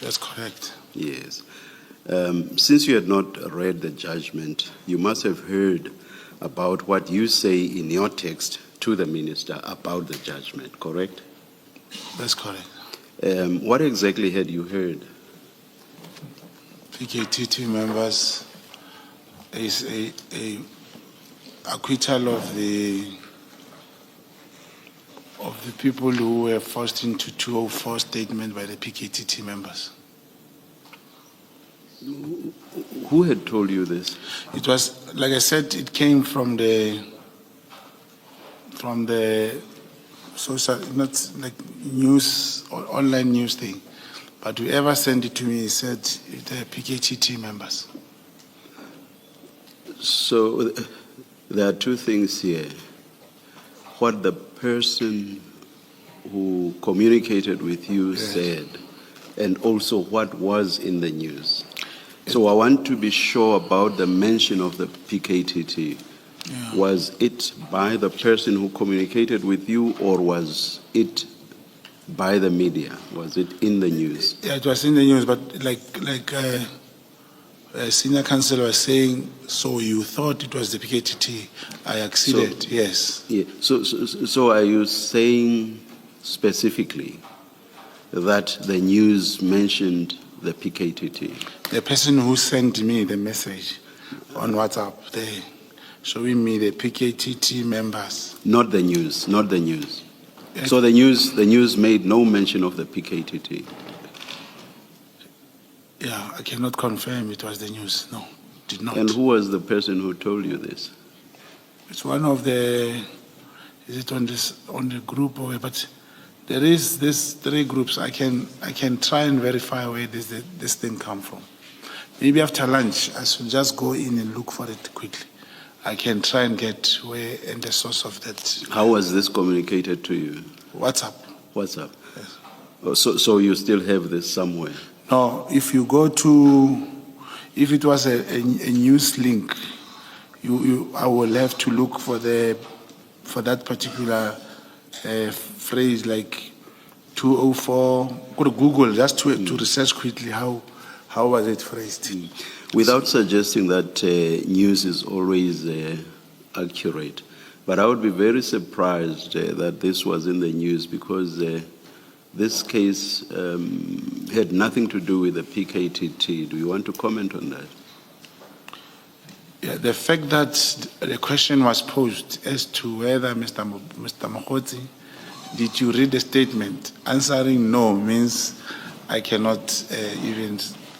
That's correct. Yes. Since you had not read the judgment, you must have heard about what you say in your text to the minister about the judgment, correct? That's correct. What exactly had you heard? PKTT members is a acquittal of the people who were forced into 204 statement by the PKTT members. Who had told you this? It was, like I said, it came from the social, not like news or online news thing, but whoever sent it to me said the PKTT members. So there are two things here. What the person who communicated with you said, and also what was in the news. So I want to be sure about the mention of the PKTT. Yeah. Was it by the person who communicated with you, or was it by the media? Was it in the news? Yeah, it was in the news, but like senior counsel was saying, so you thought it was the PKTT. I acceded, yes. Yeah. So are you saying specifically that the news mentioned the PKTT? The person who sent me the message on WhatsApp, they showing me the PKTT members. Not the news, not the news. Yes. So the news made no mention of the PKTT. Yeah, I cannot confirm it was the news. No, did not. And who was the person who told you this? It's one of the, is it on the group or where, but there is this 3 groups. I can try and verify where this thing come from. Maybe after lunch, I should just go in and look for it quickly. I can try and get where and the source of that. How was this communicated to you? WhatsApp. WhatsApp. Yes. Oh, so you still have this somewhere? No, if you go to, if it was a news link, I will have to look for that particular phrase, like 204. Go to Google just to research quickly how was it phrased. Without suggesting that news is always accurate, but I would be very surprised that this was in the news, because this case had nothing to do with the PKTT. Do you want to comment on that? Yeah, the fact that the question was posed as to whether Mr. Mogotsi, did you read the statement? Answering no means I cannot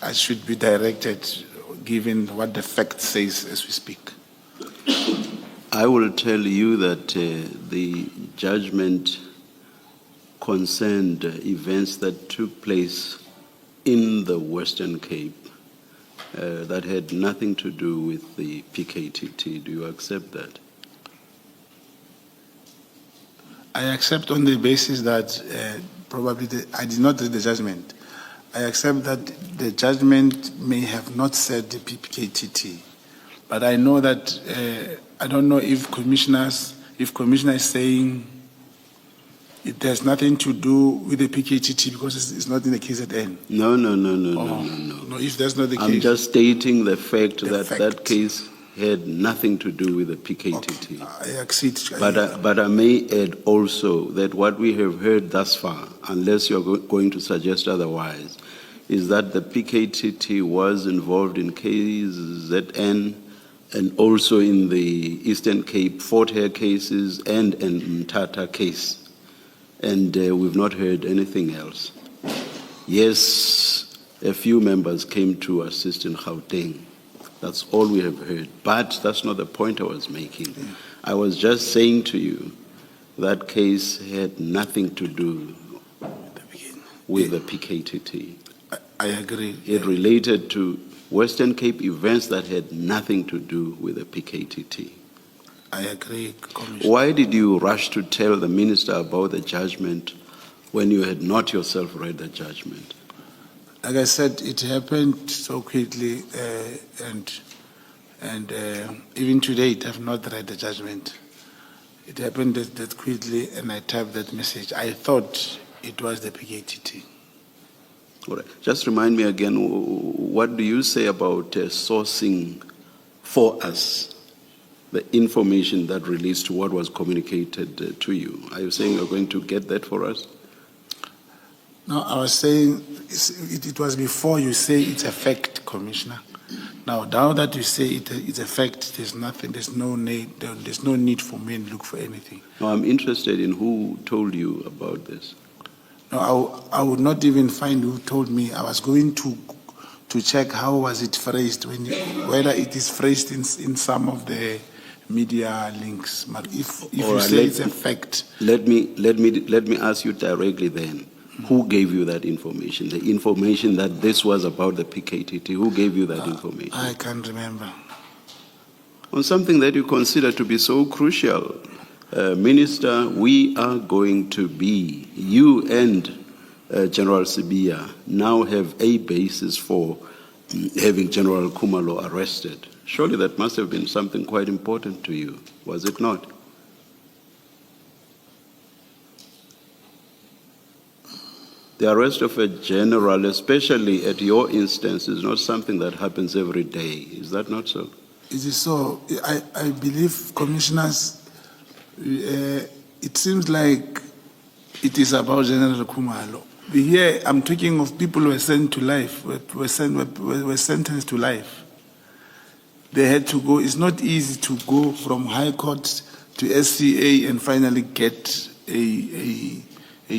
I should be directed given what the fact says as we speak. I will tell you that the judgment concerned events that took place in the Western Cape that had nothing to do with the PKTT. Do you accept that? I accept on the basis that probably I did not read the judgment. I accept that the judgment may have not said the PKTT, but I know that I don't know if commissioner is saying it has nothing to do with the PKTT because it's not in the case at end. No. No, if that's not the case. I'm just stating the fact that case had nothing to do with the PKTT. Okay, I accede. But I may add also that what we have heard thus far, unless you're going to suggest otherwise, is that the PKTT was involved in KZN and also in the Eastern Cape Fort Hare cases and in Mthatha case. And we've not heard anything else. Yes, a few members came to assist in Gauteng. That's all we have heard. But that's not the point I was making. Yeah. I was just saying to you that case had nothing to do with the PKTT. I agree. It related to Western Cape events that had nothing to do with the PKTT. I agree, Commissioner. Why did you rush to tell the minister about the judgment when you had not yourself read the judgment? Like I said, it happened so quickly, and even today, I have not read the judgment. It happened that quickly, and I typed that message. I thought it was the PKTT. All right. Just remind me again, what do you say about sourcing for us the information that relates to what was communicated to you? Are you saying you're going to get that for us? No, I was saying it was before you say it's a fact, Commissioner. Now that you say it's a fact, there's nothing, there's no need for me to look for anything. No, I'm interested in who told you about this. No, I would not even find who told me. I was going to check how was it phrased, whether it is phrased in some of the media links. But if you right, say it's a fact, let me ask you directly then. Who gave you that information? The information that this was about the PKTT. Who gave you that information? I can't remember. On something that you consider to be so crucial, Minister, we are going to be, you and General Sibia now have a basis for having General Khumalo arrested. Surely that must have been something quite important to you, was it not? The arrest of a general, especially at your instance, is not something that happens every day. Is that not so? It is so. I believe, commissioners, it seems like it is about General Khumalo. Here, I'm talking of people who were sent to life, were sentenced to life. They had to go. It's not easy to go from High Court to SCA and finally get a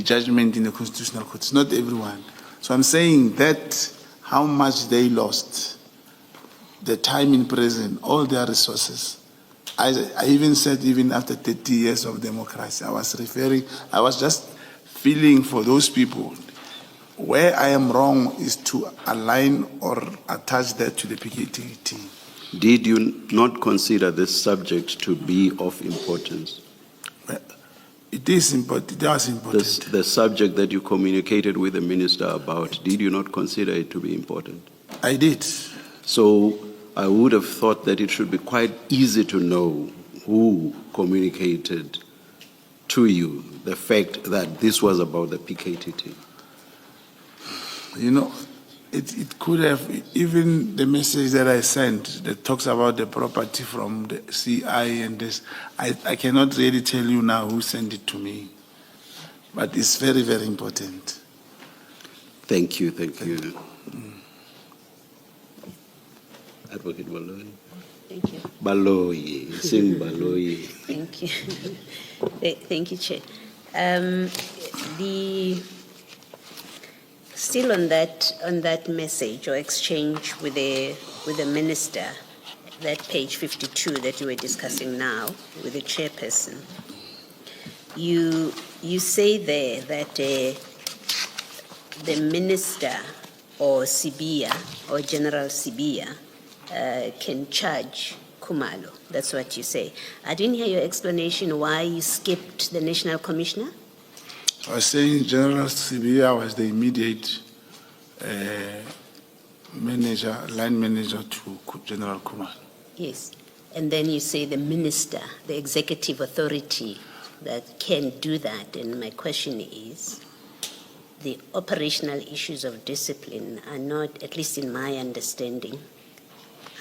judgment in the Constitutional Court. It's not everyone. So I'm saying that how much they lost, the time in prison, all their resources. I even said, even after 30 years of democracy, I was just feeling for those people. Where I am wrong is to align or attach that to the PKTT. Did you not consider this subject to be of importance? It is important. It was important. The subject that you communicated with the minister about, did you not consider it to be important? I did. So I would have thought that it should be quite easy to know who communicated to you the fact that this was about the PKTT. You know, it could have, even the message that I sent that talks about the property from the CI and this, I cannot really tell you now who sent it to me, but it's very, very important. Thank you. Advocate Baloyi. Thank you. Baloyi, sing Baloyi. Thank you. Thank you, Chair. Still on that message or exchange with the minister, that page 52 that you were discussing now with the chairperson, you say there that the minister or Sibia or General Sibia can charge Khumalo. That's what you say. I didn't hear your explanation why you skipped the National Commissioner. I was saying General Sibia was the immediate line manager to General Khumalo. Yes. And then you say the minister, the executive authority that can do that. And my question is, the operational issues of discipline are not, at least in my understanding,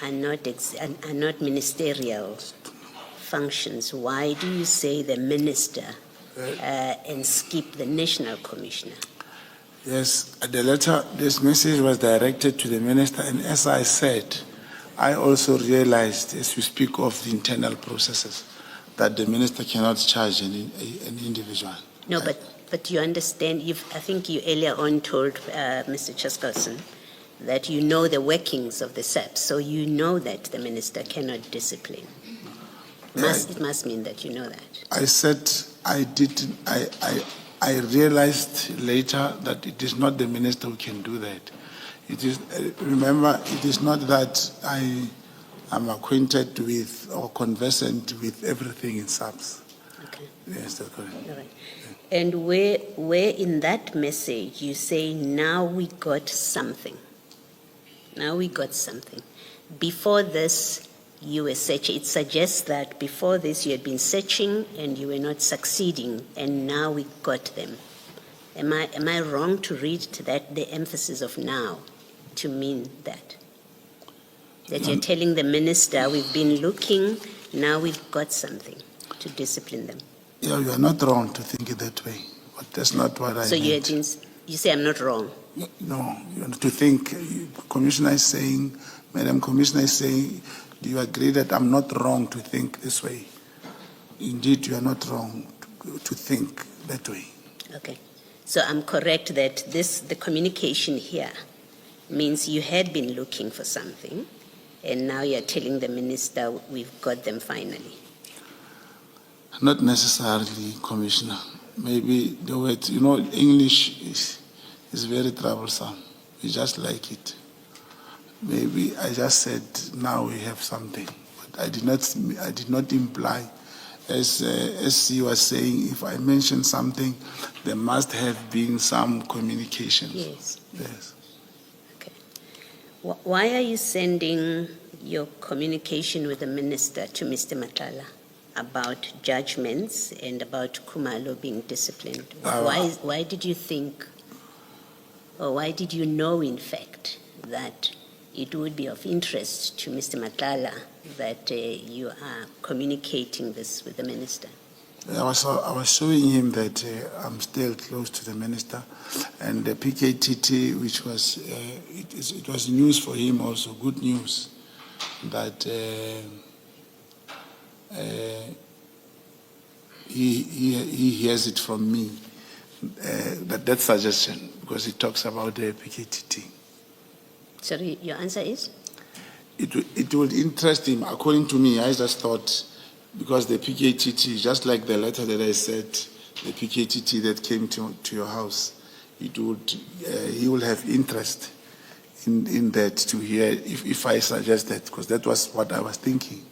are not ministerial functions. Why do you say the minister and skip the National Commissioner? Yes, the letter, this message was directed to the minister, and as I said, I also realized, as we speak of the internal processes, that the minister cannot charge an individual. No, but you understand, I think you earlier on told Mr. Chaskalson that you know the workings of the SAPS, so you know that the minister cannot discipline. It must mean that you know that. I said I didn't. I realized later that it is not the minister who can do that. It is. Remember, it is not that I am acquainted with or conversant with everything in SAPS. Okay. Yes, that's correct. All right. Yeah. And where in that message you say, now we got something. Now we got something. Before this, you were searching. It suggests that before this you had been searching and you were not succeeding, and now we got them. Am I wrong to read that the emphasis of now to mean that? That you're telling the minister, we've been looking, now we've got something to discipline them. Yeah, you are not wrong to think it that way, but that's not what I So meant. you say I'm not wrong. No, you know, to think, Commissioner is saying, Madam Commissioner is saying, do you agree that I'm not wrong to think this way? Indeed, you are not wrong to think that way. Okay. So I'm correct that the communication here means you had been looking for something, and now you're telling the minister we've got them finally. Not necessarily, Commissioner. Maybe the word, you know, English is very troublesome. We just like it. Maybe I just said now we have something, but I did not imply. As you were saying, if I mention something, there must have been some communication. Yes. Yes. Okay. Why are you sending your communication with the minister to Mr. Matlala about judgments and about Khumalo being disciplined? Why did you think, or why did you know, in fact, that it would be of interest to Mr. Matlala that you are communicating this with the minister? I was showing him that I'm still close to the minister, and the PKTT, which was it was news for him also, good news, that he hears it from me. That suggestion, because he talks about the PKTT. Sorry, your answer is? It would interest him. According to me, I just thought, because the PKTT, just like the letter that I said, the PKTT that came to your house, he will have interest in that to hear if I suggest that, because that was what I was thinking.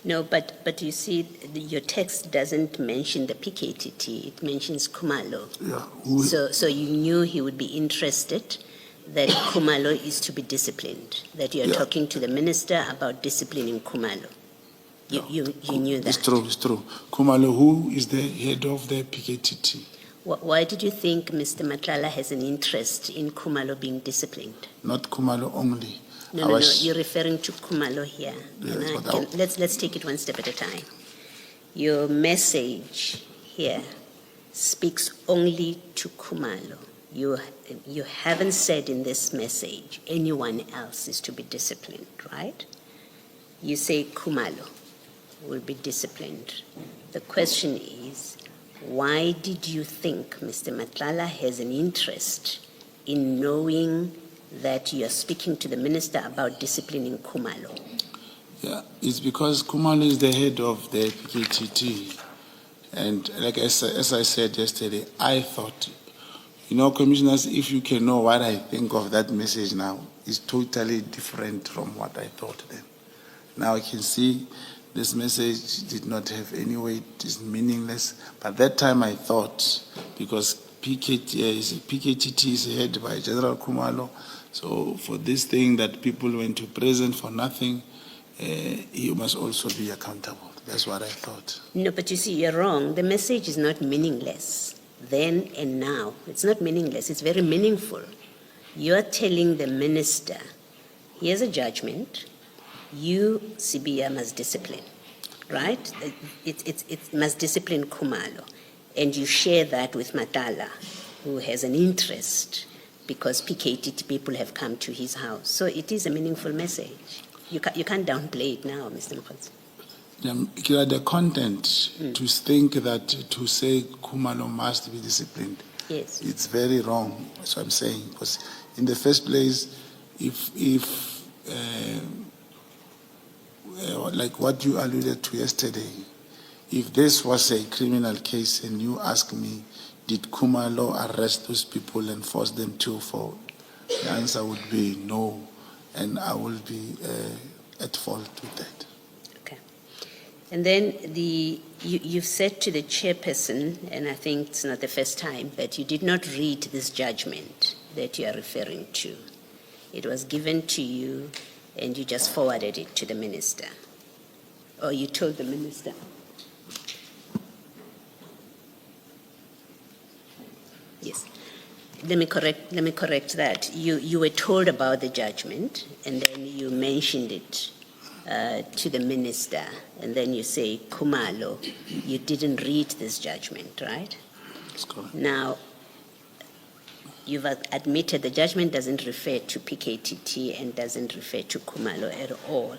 No, but you see, your text doesn't mention the PKTT, it mentions Khumalo. Yeah. So you knew he would be interested that Khumalo is to be disciplined, that you're talking to the minister about disciplining Khumalo. You knew that. It's true. Khumalo, who is the head of the PKTT? Why did you think Mr. Matlala has an interest in Khumalo being disciplined? Not Khumalo only. No, you're referring to Khumalo here. Yes, let's take it one step at a time. Your message here speaks only to Khumalo. You haven't said in this message anyone else is to be disciplined, right? You say Khumalo will be disciplined. The question is, why did you think Mr. Matlala has an interest in knowing that you're speaking to the minister about disciplining Khumalo? Yeah, it's because Khumalo is the head of the PKTT. And like as I said yesterday, I thought, you know, commissioners, if you can know what I think of that message now, it's totally different from what I thought then. Now I can see this message did not have any weight, it's meaningless. But that time I thought, because PKTT is headed by General Khumalo, so for this thing that people went to prison for nothing, he must also be accountable. That's what I thought. No, but you see, you're wrong. The message is not meaningless. Then and now. It's not meaningless. It's very meaningful. You're telling the minister, here's a judgment. You, CBA, must discipline, right? It must discipline Khumalo. And you share that with Matlala, who has an interest because PKTT people have come to his house. So it is a meaningful message. You can't downplay it now, Mr. Mogotsi. The content to think that to say Khumalo must be disciplined, yes, it's very wrong. That's what I'm saying. Because in the first place, if like what you alluded to yesterday, if this was a criminal case and you ask me, did Khumalo arrest those people and force them to fall? The answer would be no, and I will be at fault with that. Okay. And then you've said to the chairperson, and I think it's not the first time, but you did not read this judgment that you are referring to. It was given to you and you just forwarded it to the minister. Or you told the minister. Yes. let me correct that. You were told about the judgment, and then you mentioned it to the minister, and then you say, Kumalo, you didn't read this judgment, right? That's correct. Now, you've admitted the judgment doesn't refer to PKTT and doesn't refer to Kumalo at all.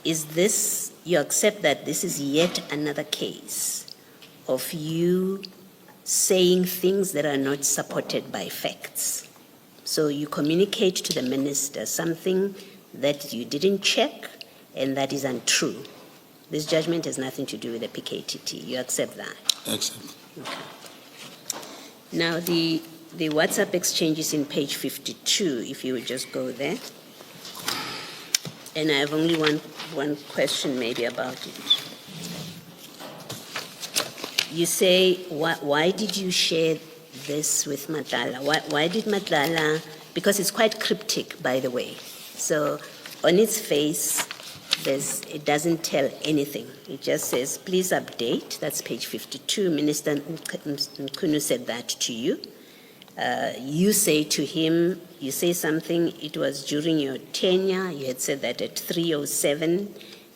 Is this, you accept that this is yet another case of you saying things that are not supported by facts? So you communicate to the minister something that you didn't check and that is untrue. This judgment has nothing to do with the PKTT. You accept that? Accept. Okay. Now, the WhatsApp exchange is in page 52, if you would just go there. And I have only one question maybe about it. You say, why did you share this with Matlala? Why did Matlala, because it's quite cryptic, by the way. So on its face, it doesn't tell anything. It just says, please update. That's page 52. Minister Nkunu said that to you. You say to him, you say something, it was during your tenure, you had said that at 3:07,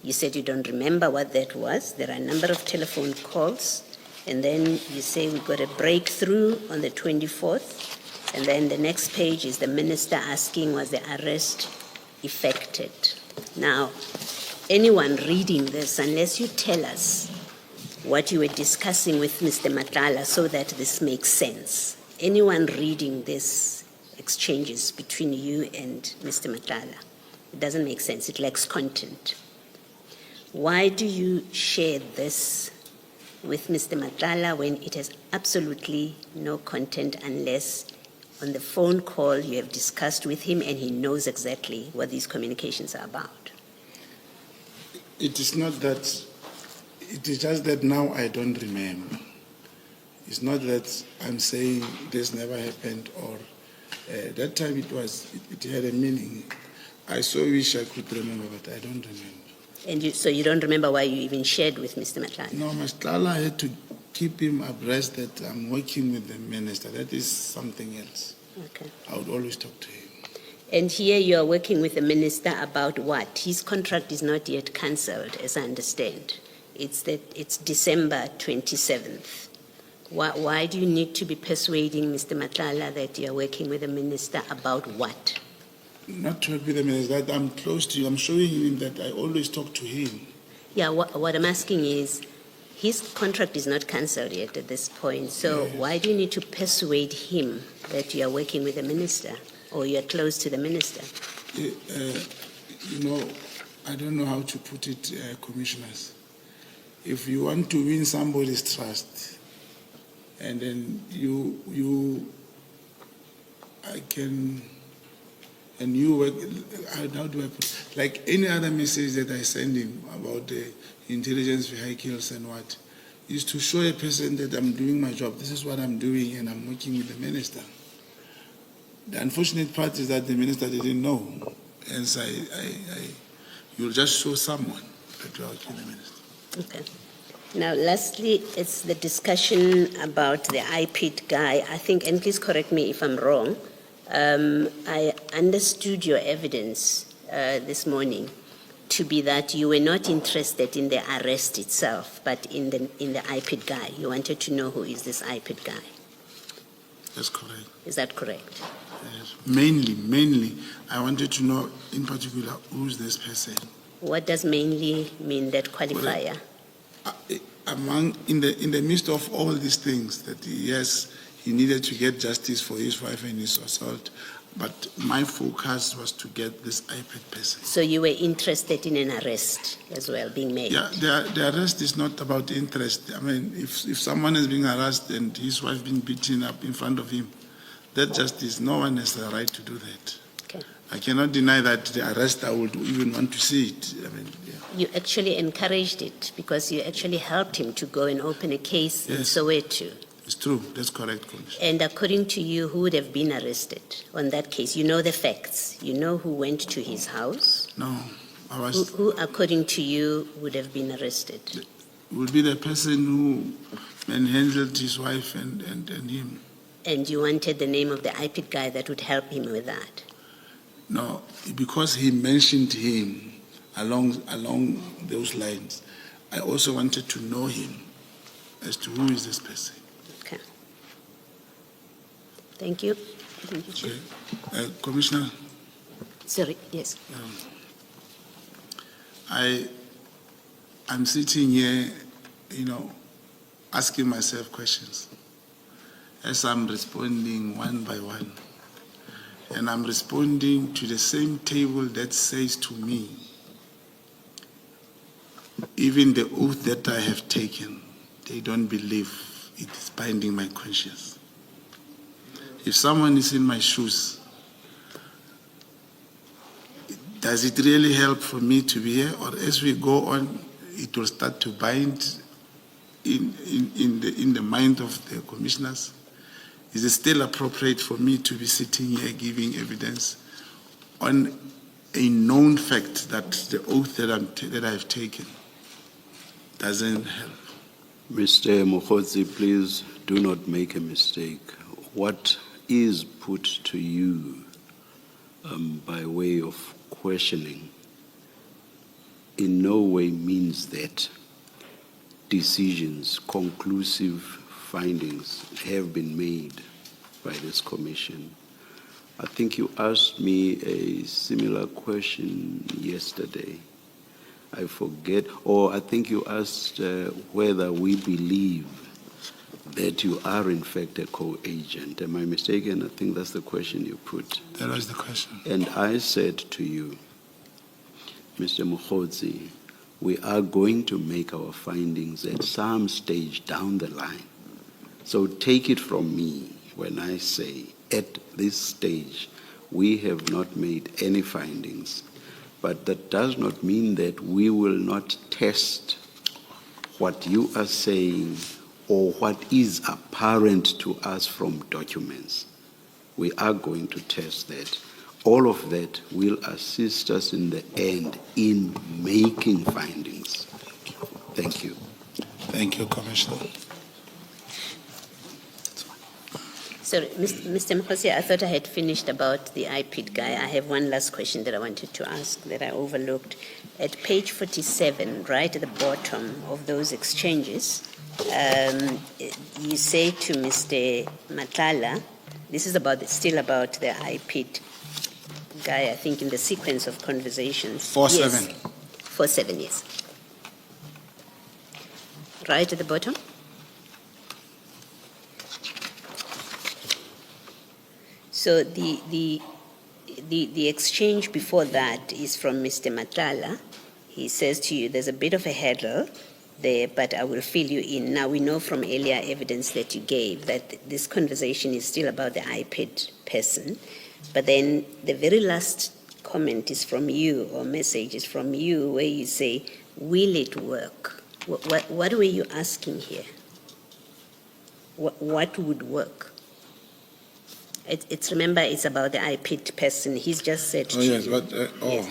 you said you don't remember what that was. There are a number of telephone calls, and then you say we got a breakthrough on the 24th, and then the next page is the minister asking, was the arrest effected? Now, anyone reading this, unless you tell us what you were discussing with Mr. Matlala so that this makes sense, anyone reading this exchanges between you and Mr. Matlala, it doesn't make sense. It lacks content. Why do you share this with Mr. Matlala when it has absolutely no content unless on the phone call you have discussed with him and he knows exactly what these communications are about? It is not that, it is just that now I don't remember. It's not that I'm saying this never happened or that time it had a meaning. I so wish I could remember, but I don't remember. And so you don't remember why you even shared with Mr. Matlala? No, Matlala had to keep him abreast that I'm working with the minister. That is something else. Okay. I would always talk to him. And here you are working with the minister about what? His contract is not yet cancelled, as I understand. It's December 27th. Why do you need to be persuading Mr. Matlala that you're working with the minister about what? Not to work with the minister, that I'm close to you. I'm showing him that I always talk to him. Yeah, what I'm asking is, his contract is not cancelled yet at this point, so Yes. why do you need to persuade him that you are working with the minister or you're close to the minister? I don't know how to put it, commissioners. If you want to win somebody's trust, and then you work, how do I put it? Like any other message that I send him about the intelligence vehicles and what, is to show a person that I'm doing my job. This is what I'm doing and I'm working with the minister. The unfortunate part is that the minister didn't know. Hence, you'll just show someone that you're working with the minister. Okay. Now, lastly, it's the discussion about the IPID guy. I think, and please correct me if I'm wrong, I understood your evidence this morning to be that you were not interested in the arrest itself, but in the IPID guy. You wanted to know who is this IPID guy. That's correct. Is that correct? Yes. Mainly, I wanted to know in particular who's this person. What does mainly mean, that qualifier? In the midst of all these things, that yes, he needed to get justice for his wife and his assault, but my focus was to get this IPID person. So you were interested in an arrest as well being made? Yeah, the arrest is not about interest. I mean, if someone is being arrested and his wife being beaten up in front of him, that justice, no one has the right to do that. Okay. I cannot deny that the arrest, I would even want to see it. I mean, yeah. You actually encouraged it because you actually helped him to go and open a case in Soweto. It's true. That's correct, Commissioner. And according to you, who would have been arrested on that case? You know the facts. You know who went to his house? No, I was. Who according to you, would have been arrested? Would be the person who manhandled his wife and him. And you wanted the name of the IPID guy that would help him with that? No, because he mentioned him along those lines, I also wanted to know him as to who is this person. Okay. Thank you. Thank you, Chair. Okay. Commissioner, Sorry, yes. I'm sitting here, asking myself questions as I'm responding one by one. And I'm responding to the same table that says to me, even the oath that I have taken, they don't believe it is binding my conscience. If someone is in my shoes, does it really help for me to be here? Or as we go on, it will start to bind in the mind of the commissioners? Is it still appropriate for me to be sitting here giving evidence on a known fact that the oath that I've taken doesn't help? Mr. Mogotsi, please do not make a mistake. What is put to you by way of questioning in no way means that decisions, conclusive findings have been made by this commission. I think you asked me a similar question yesterday. I forget, or I think you asked whether we believe that you are in fact a co-agent. Am I mistaken? I think that's the question you put. That was the question. And I said to you, Mr. Mogotsi, we are going to make our findings at some stage down the line. So take it from me when I say at this stage we have not made any findings, but that does not mean that we will not test what you are saying or what is apparent to us from documents. We are going to test that. All of that will assist us in the end in making findings. Thank you. Thank you, Commissioner. Sorry, Mr. Mogotsi, I thought I had finished about the IPID guy. I have one last question that I wanted to ask that I overlooked. At page 47, right at the bottom of those exchanges, you say to Mr. Matlala, this is still about the IPID guy, I think in the sequence of conversations. 47. Yes. 47, yes. Right at the bottom? So the exchange before that is from Mr. Matlala. He says to you, there's a bit of a hurdle there, but I will fill you in. Now, we know from earlier evidence that you gave that this conversation is still about the IPID person, but then the very last comment is from you, or message is from you, where you say, will it work? What were you asking here? What would work? Remember, it's about the IPID person. He's just said to yes, you. but, Yes.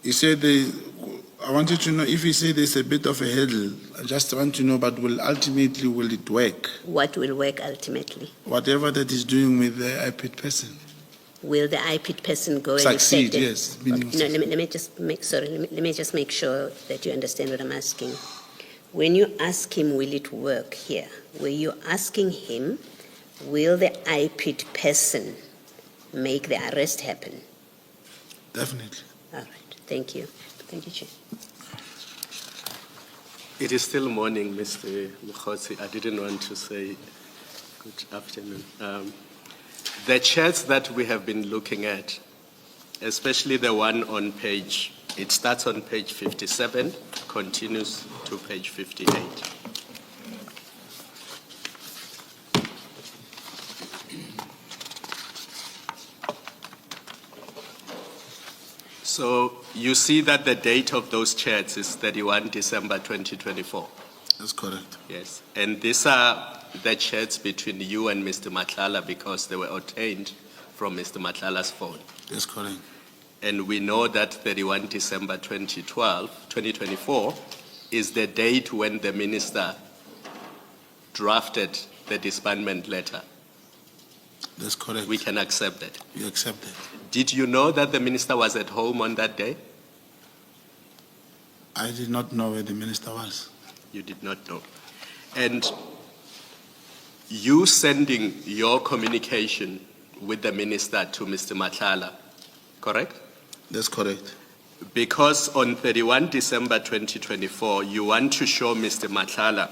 He said, I wanted to know, if he said there's a bit of a hurdle, I just want to know, but will it work? What will work ultimately? Whatever that is doing with the IPID person. Will the IPID person go Succeed, and yes. No, let me just make sure that you understand what I'm asking. When you ask him, will it work here? Were you asking him, will the IPID person make the arrest happen? Definitely. All right. Thank you. Thank you, Chair. It is still morning, Mr. Mogotsi. I didn't want to say good afternoon. The charts that we have been looking at, especially the one on page, it starts on page 57, continues to page 58. So you see that the date of those charts is 31 December 2024. That's correct. Yes, and these are the chats between you and Mr. Matlala because they were obtained from Mr. Matlala's phone. That's correct. And we know that 31 December 2024 is the date when the minister drafted the disbandment letter. That's correct. We can accept that. You accept it. Did you know that the minister was at home on that day? I did not know where the minister was. You did not know. And you sending your communication with the minister to Mr. Matlala, correct? That's correct. Because on 31 December 2024, you want to show Mr. Matlala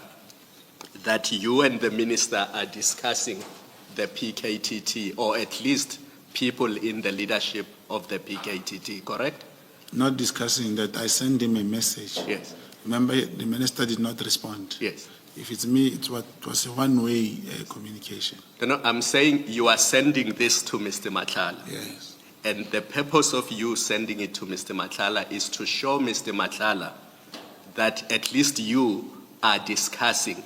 that you and the minister are discussing the PKTT, or at least people in the leadership of the PKTT, correct? Not discussing that, I sent him a message. Yes. Remember, the minister did not respond. Yes. If it's me, it was a one-way communication. No, I'm saying you are sending this to Mr. Matlala. Yes. And the purpose of you sending it to Mr. Matlala is to show Mr. Matlala that at least you are discussing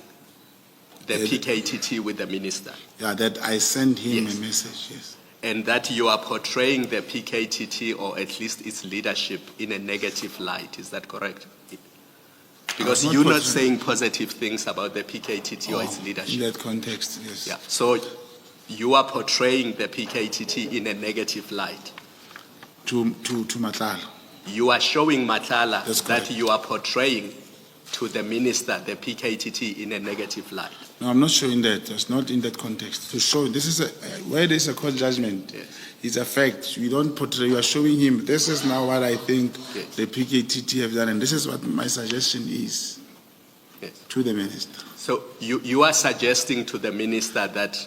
the PKTT with the minister. Yeah, that I sent him Yes. a message, yes. And that you are portraying the PKTT, or at least its leadership, in a negative light. Is that correct? Because not you're not portraying- saying positive things about the PKTT or its In leadership. that context, yes. Yeah. So you are portraying the PKTT in a negative light. To Matlala. You are showing Matlala That's that correct. you are portraying to the minister the PKTT in a negative light. No, I'm not showing that. It's not in that context. To show, this is where there's a court judgment. Yes. It's a fact. You don't portray, you are showing him, this is now what I think Yes. the PKTT have done, and this is what my suggestion is Yes. to the minister. So you are suggesting to the minister that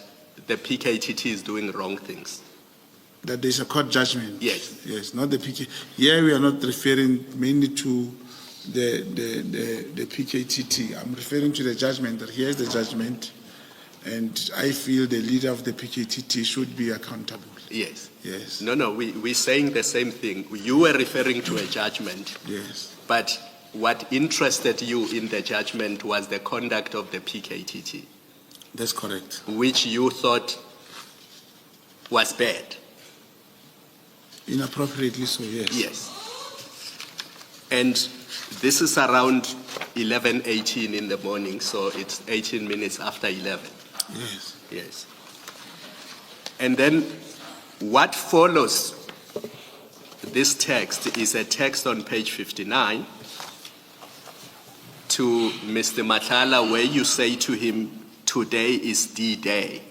the PKTT is doing wrong things. That there's a court judgment. Yes. Yes, not the PK. Here we are not referring mainly to the PKTT. I'm referring to the judgment, that here's the judgment, and I feel the leader of the PKTT should be accountable. Yes. Yes. No, we're saying the same thing. You were referring to a judgment, Yes. but what interested you in the judgment was the conduct of the PKTT, That's correct. which you thought was bad. Inappropriately so, yes. Yes. And this is around 11:18 in the morning, so it's 18 minutes after 11. Yes. Yes. And then what follows this text is a text on page 59 to Mr. Matlala, where you say to him, today is D-Day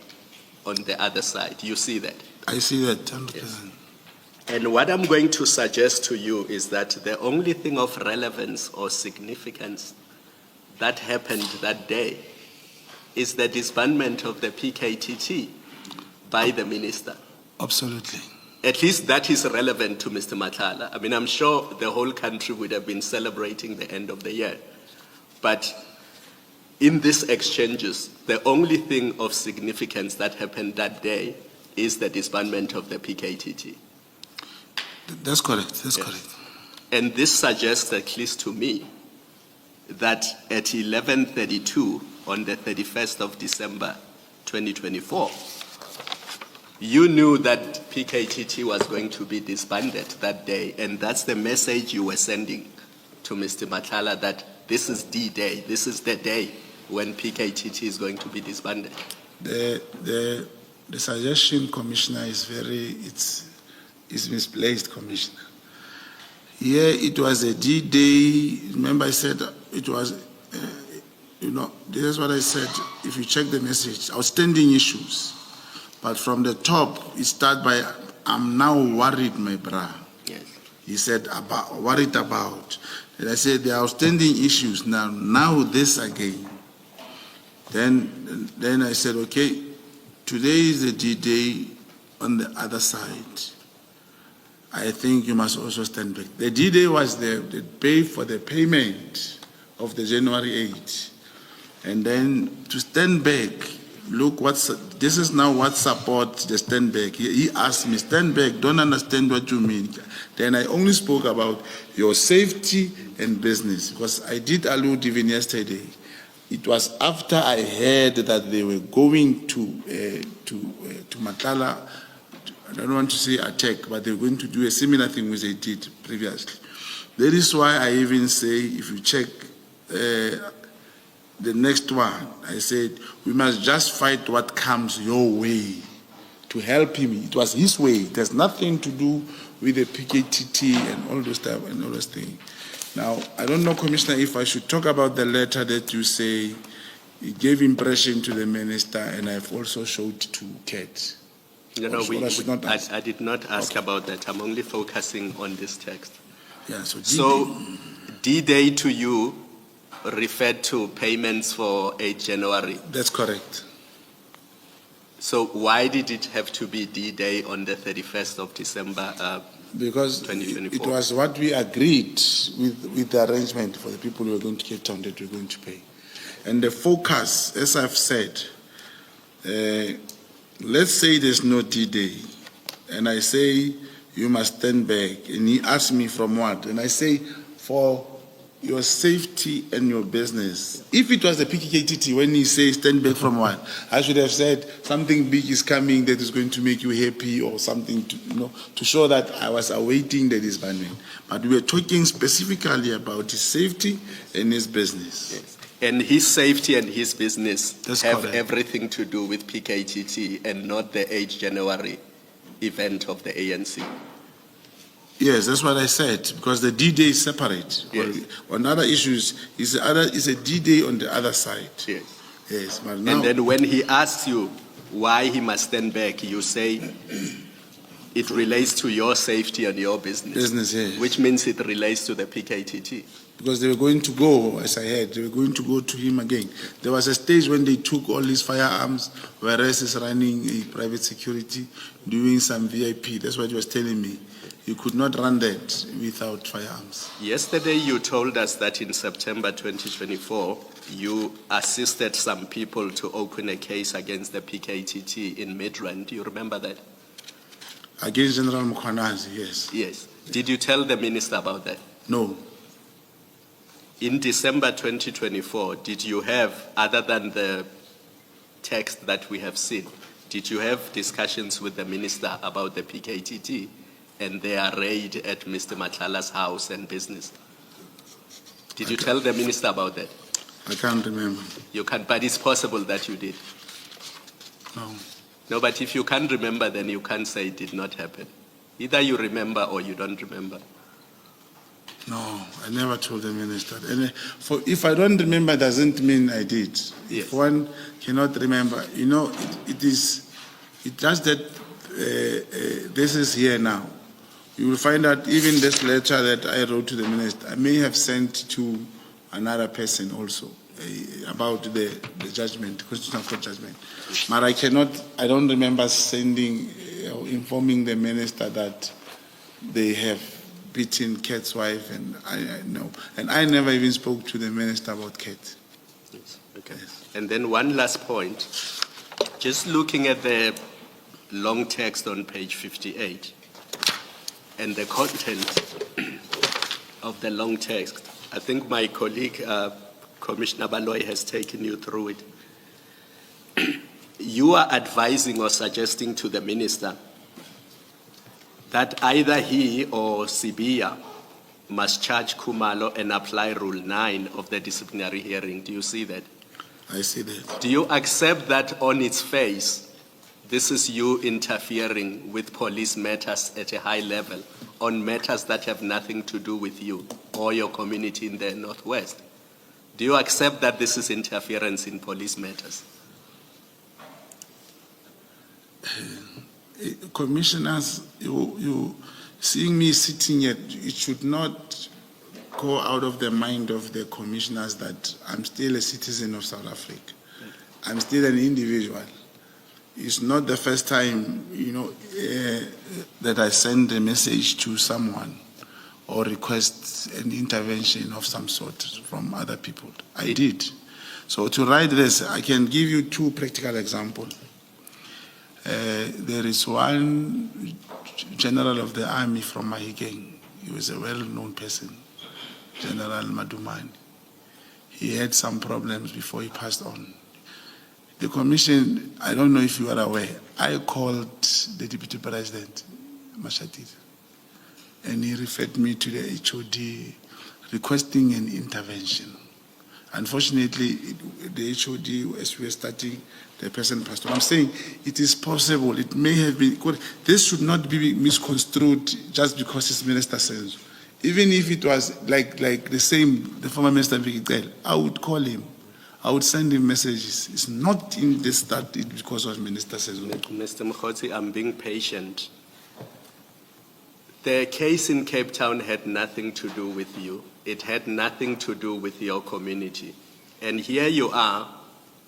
on the other side. You see that? I see that 100%. And what I'm going to suggest to you is that the only thing of relevance or significance that happened that day is the disbandment of the PKTT by the minister. Absolutely. At least that is relevant to Mr. Matlala. I mean, I'm sure the whole country would have been celebrating the end of the year. But in these exchanges, the only thing of significance that happened that day is the disbandment of the PKTT. That's correct. That's Yes. correct. And this suggests, at least to me, that at 11:32 on the 31st of December 2024, you knew that PKTT was going to be disbanded that day, and that's the message you were sending to Mr. Matlala, that this is D-Day, this is the day when PKTT is going to be disbanded. The suggestion, Commissioner, is misplaced, Commissioner. Here it was a D-Day. Remember I said it was, this is what I said. If you check the message, outstanding issues. But from the top, it starts by, I'm now worried, my brother. Yes. He said, worried about. And I said, the outstanding issues, now this again. Then I said, okay, today is the D-Day on the other side. I think you must also stand back. The D-Day was the pay for the payment of the January 8. And then to stand back, look, this is now what supports the stand back. He asked me, stand back, don't understand what you mean. Then I only spoke about your safety and business, because I did allude even yesterday. It was after I heard that they were going to Matlala. I don't want to say attack, but they're going to do a similar thing which they did previously. That is why I even say, if you check the next one, I said, we must just fight what comes your way. to help him. It was his way. It has nothing to do with the PKTT and all those stuff and all those things. Now, I don't know, Commissioner, if I should talk about the letter that you say it gave impression to the minister, and I've also showed to Kate. No, I I did not ask about that. I'm only focusing on this text. Yeah, So, D-Day to you referred to payments for 8 January. That's correct. So why did it have to be D-Day on the 31st of December? Because 2024. it was what we agreed with the arrangement for the people who are going to Cape Town that we're going to pay. And the focus, as I've said, let's say there's no D-Day, and I say you must stand back, and he asks me from what? And I say, for your safety and your business. If it was the PKTT, when he says stand back from what, I should have said something big is coming that is going to make you happy, or something to show that I was awaiting the disbandment. But we were talking specifically about his safety and his business. Yes. And his safety and his business That's have correct. everything to do with PKTT and not the 8 January event of the ANC. Yes, that's what I said, because the D-Day is separate. Yes. On other issues, is a D-Day on the other side. Yes. Yes, but now, And then when he asks you why he must stand back, you say it relates to your safety and your business. yes. Which means it relates to the PKTT. Because they were going to go, as I heard, they were going to go to him again. There was a stage when they took all his firearms, whereas he's running a private security, doing some VIP. That's what he was telling me. You could not run that without firearms. Yesterday you told us that in September 2024, you assisted some people to open a case against the PKTT in Midrand. Do you remember that? Against General Mkhwanazi, yes. Yes. Did you tell the minister about that? No. In December 2024, did you have, other than the text that we have seen, did you have discussions with the minister about the PKTT and their raid at Mr. Matlala's house and business? Did you tell the minister about that? I can't remember. You can't, but it's possible that you did. No. No, but if you can't remember, then you can't say it did not happen. Either you remember or you don't remember. No, I never told the minister. And if I don't remember, doesn't mean I did. Yes. If one cannot remember, it's just that this is here now. You will find out even this letter that I wrote to the minister, I may have sent to another person also about the judgment, constitutional court judgment. But I don't remember sending or informing the minister that they have beaten Kate's wife, and I know. And I never even spoke to the minister about Kate. Yes. Okay. And then one last point. Just looking at the long text on page 58 and the content of the long text, I think my colleague, Commissioner Baloy, has taken you through it. You are advising or suggesting to the minister that either he or Sibiya must charge Khumalo and apply Rule 9 of the disciplinary hearing. Do you see that? I see that. Do you accept that on its face, this is you interfering with police matters at a high level, on matters that have nothing to do with you or your community in the Northwest? Do you accept that this is interference in police matters? Commissioners, you seeing me sitting here, it should not go out of the mind of the commissioners that I'm still a citizen of South Africa. I'm still an individual. It's not the first time, that I send a message to someone or request an intervention of some sort from other people. I did. So to write this, I can give you two practical examples. There is one general of the army from Mahikeng. He was a well-known person, General Madumani. He had some problems before he passed on. The commission, I don't know if you are aware, I called the Deputy President, Mashatile, and he referred me to the HOD requesting an intervention. Unfortunately, the HOD, as we were starting, the person passed on. I'm saying it is possible. It may have been. This should not be misconstrued just because it's Minister says. Even if it was like the same, the former Minister Viktel, I would call him. I would send him messages. It's not in this that it because of Minister says. Mr. Mogotsi, I'm being patient. The case in Cape Town had nothing to do with you. It had nothing to do with your community. And here you are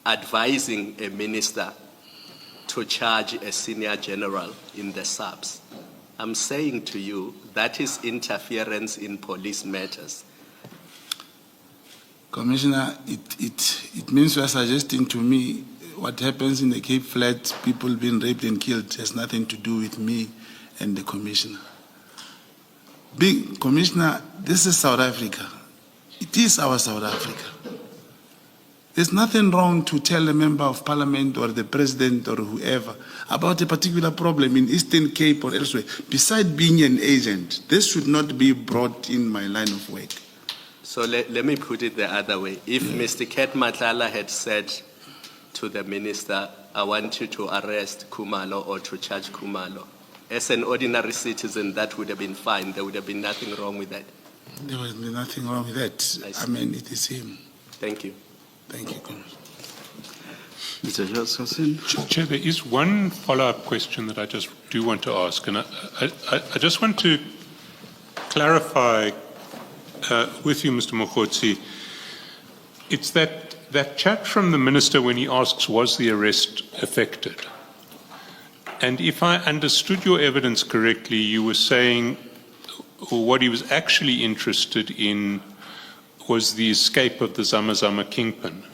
advising a minister to charge a senior general in the subs. I'm saying to you, that is interference in police matters. Commissioner, it means you are suggesting to me what happens in the Cape Flats, people being raped and killed, has nothing to do with me and the Commissioner. Big Commissioner, this is South Africa. It is our South Africa. There's nothing wrong to tell a member of parliament or the president or whoever about a particular problem in Eastern Cape or elsewhere. Besides being an agent, this should not be brought in my line of work. So let me put it the other way. If Mr. Ket Matlala had said to the minister, I want you to arrest Kumalo or to charge Kumalo, as an ordinary citizen, that would have been fine. There would have been nothing wrong with that. There was nothing wrong with that. I mean, it is him. Thank you. Thank you, Commissioner. Mr. Johnson. Chair, there is one follow-up question that I just do want to ask, and I just want to clarify with you, Mr. Mogotsi. It's that chat from the minister when he asks, was the arrest effected? And if I understood your evidence correctly, you were saying what he was actually interested in was the escape of the Zamazama kingpin.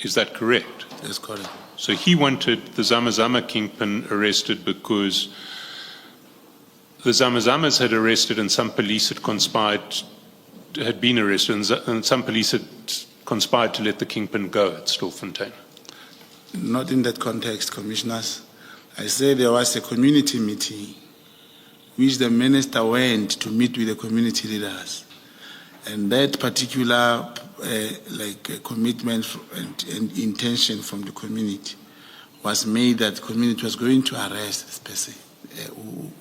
Is that correct? That's correct. So he wanted the Zamazama kingpin arrested because the Zamazamas had arrested and some police had been arrested and some police had conspired to let the kingpin go at Stilfontein. Not in that context, Commissioners. I say there was a community meeting which the minister went to meet with the community leaders. And that particular commitment and intention from the community was made that the community was going to arrest this person,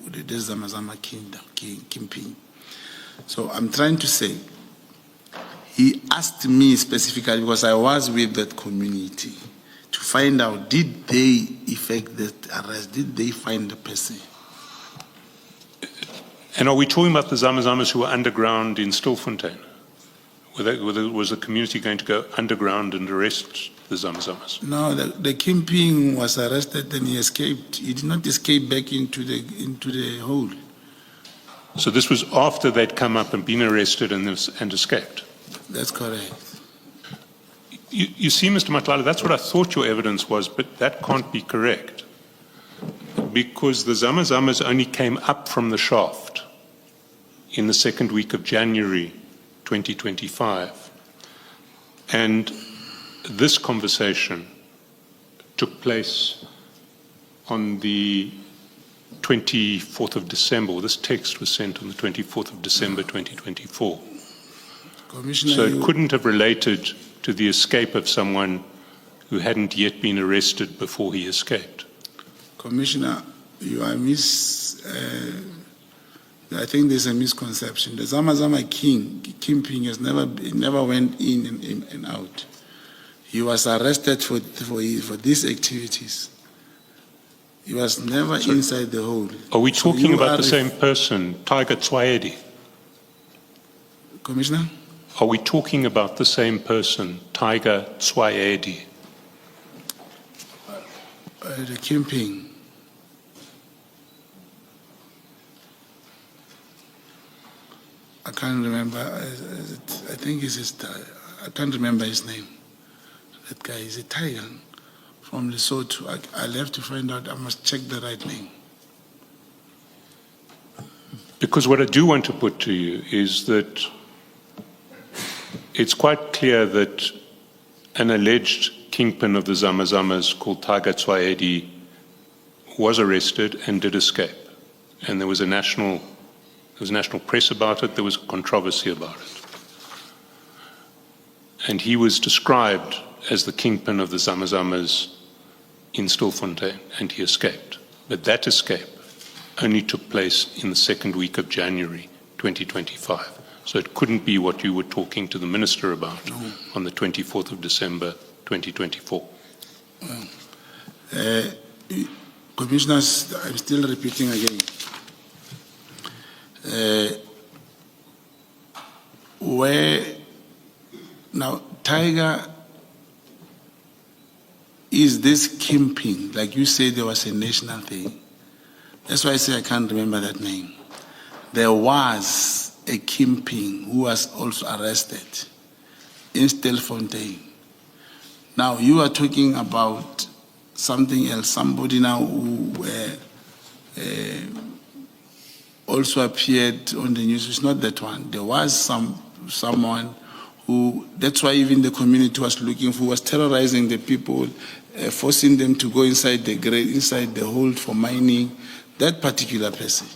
the Zamazama kingpin. So I'm trying to say, he asked me specifically because I was with that community to find out, did they effect that arrest? Did they find the person? And are we talking about the Zamazamas who were underground in Stilfontein? Was the community going to go underground and arrest the Zamazamas? No, the kingpin was arrested and he escaped. He did not escape back into the hole. So this was after they'd come up and been arrested and escaped? That's correct. You see, Mr. Matlala, that's what I thought your evidence was, but that can't be correct. Because the Zamazamas only came up from the shaft in the second week of January 2025. And this conversation took place on the 24th of December. This text was sent on the 24th of December 2024. Commissioner, So it couldn't have related to the escape of someone who hadn't yet been arrested before he escaped. Commissioner, you are I think there's a misconception. The Zamazama kingpin has never went in and out. He was arrested for these activities. He was never inside the hole. Are we talking about the same person, Tiger Tswaedi? Commissioner? Are we talking about the same person, Tiger Tswaedi? The kingpin. I can't remember. I think I can't remember his name. That guy is a tiger from Lesotho. I'll have to find out. I must check the right name. Because what I do want to put to you is that it's quite clear that an alleged kingpin of the Zamazamas called Tiger Tswaedi was arrested and did escape. And there was national press about it, there was controversy about it. and he was described as the kingpin of the Zamazamas in Stilfontein, and he escaped. But that escape only took place in the second week of January 2025. So it couldn't be what you were talking to the minister about on the 24th of December 2024. Commissioners, I'm still repeating again. Where now Tiger is this kingpin, like you said, there was a national thing. That's why I say I can't remember that name. There was a kingpin who was also arrested in Stilfontein. Now you are talking about something else, somebody now who also appeared on the news. It's not that one. There was someone who, that's why even the community was looking for, was terrorizing the people, forcing them to go inside the hold for mining, that particular person.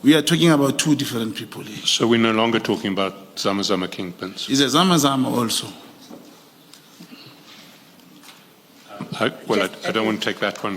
We are talking about two different people here. So we're no longer talking about Zamazama kingpins. Is a Zamazama also? I don't want to take that one